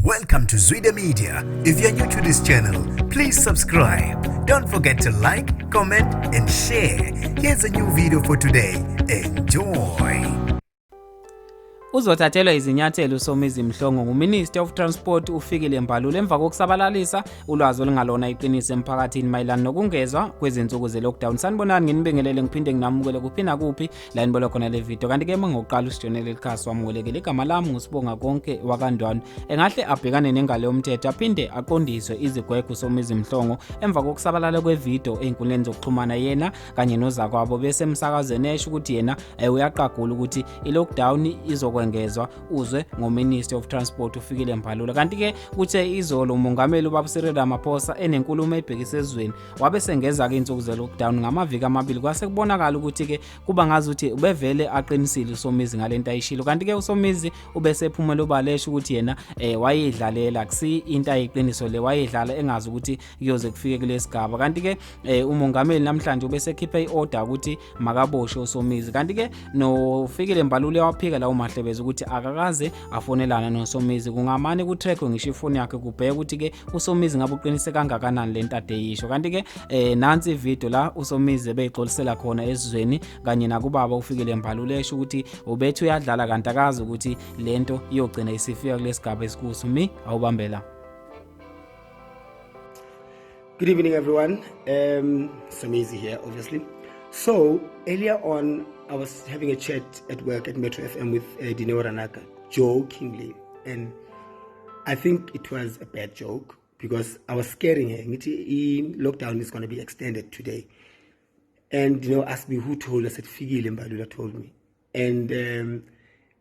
Welcome to Zwida Media. If you're new to this channel, please subscribe. Don't forget to like, comment and share. Here's a new video for today. Enjoy. Uzothathelwa izinyathelo uSOMIZI MHLONGO nguMinister of Transport uFIKILE MBALULA emva kokusabalalisa ulwazi olungalona iqiniso emphakathini mayelana nokungezwa kwezinsuku ze-lockdown. Sanibonani nginibingelele ngiphinde nginamukele kuphina kuphi la nibona khona le video. Kanti ke mangokuqala usijonele likhasi wamukele igama lami ngusibonga konke wakandwani. Engahle abhekane nengalo yomthetho aphinde aqondiswe izigwegwe uSOMIZI MHLONGO emva kokusabalala kwevideo einkundleni zokuxhumana yena kanye nozakwabo bese emsakazweni esho ukuthi yena uyaqagula ukuthi i-lockdown kwengezwa uzwe ngoMinister of Transport uFIKILE MBALULA. Kanti ke kuthe izolo umongameli uBaba Cyril Ramaphosa enenkulumo ebhekise ezweni wabe sengeza ke insuku ze-lockdown ngamaviki amabili kwase kubonakala ukuthi ke kuba ngazi ukuthi ubevele aqinisile uSOMIZI ngalento ayishilo. Kanti ke uSOMIZI ubese ephumela obalesha ukuthi yena wayedlalela kusi into ayiqiniso le wayedlala engazi ukuthi kuyoze kufike kulesigaba. Kanti ke umongameli namhlanje ubese ekhipha iorder ukuthi makaboshwe uSOMIZI. Kanti ke noFIKILE MBALULA waphika la umahle ukuthi akakaze afonelana noSOMIZI kungamane ku-track ngisho ifoni yakhe kubheka ukuthi ke uSOMIZI ngabe uqinise kangakanani lento ade yisho. Kanti ke nansi ivideo la uSOMIZI beyixolisela khona esizweni kanye nakubaba uFIKILE MBALULA esho ukuthi ubethu uyadlala kanti akazi ukuthi lento iyogcina isifika kulesigaba esikuso. Mi awubambela. Good evening, everyone. SOMIZI here, obviously. So earlier on, I was having a chat at work at Metro FM with Dineo Ranaka, jokingly, and I think it was a bad joke because I was scaring her. Lockdown is going to be extended today, and Dineo asked me who told us. I said FIKILE MBALULA told me, and then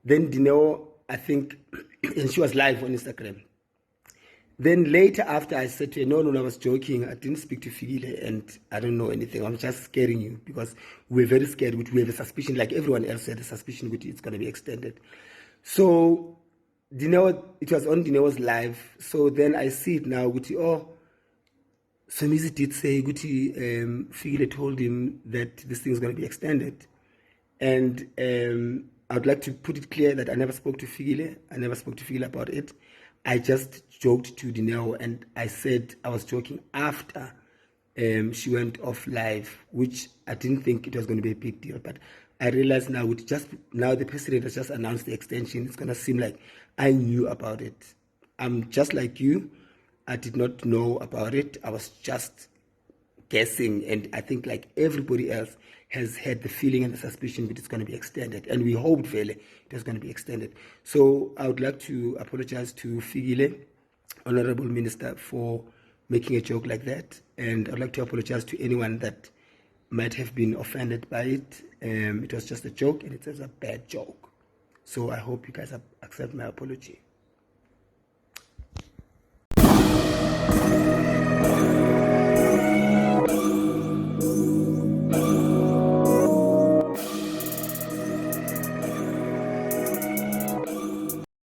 Dineo, I think, and she was live on Instagram. Then later after I said to her, no, I was joking. I didn't speak to FIKILE and I don't know anything. I'm just scaring you because we're very scared. We have a suspicion, like everyone else had a suspicion that it's going to be extended. So Dineo, it was on Dineo's live. So then I see it now. SOMIZI did say FIKILE told him that this thing is going to be extended. And I would like to put it clear that I never spoke to FIKILE. I never spoke to FIKILE about it. I just joked to Dineo and I said I was joking after she went off live, which I didn't think it was going to be a big deal. But I realize now, now the president has just announced the extension, it's going to seem like I knew about it. I'm just like you. I did not know about it. I was just guessing. And I think like everybody else has had the feeling and the suspicion that it's going to be extended. And we hoped really it was going to be extended. So I would like to apologize to FIKILE, Honorable Minister, for making a joke like that. And I'd like to apologize to anyone that might have been offended by it. It was just a joke and it was a bad joke. So I hope you guys accept my apology.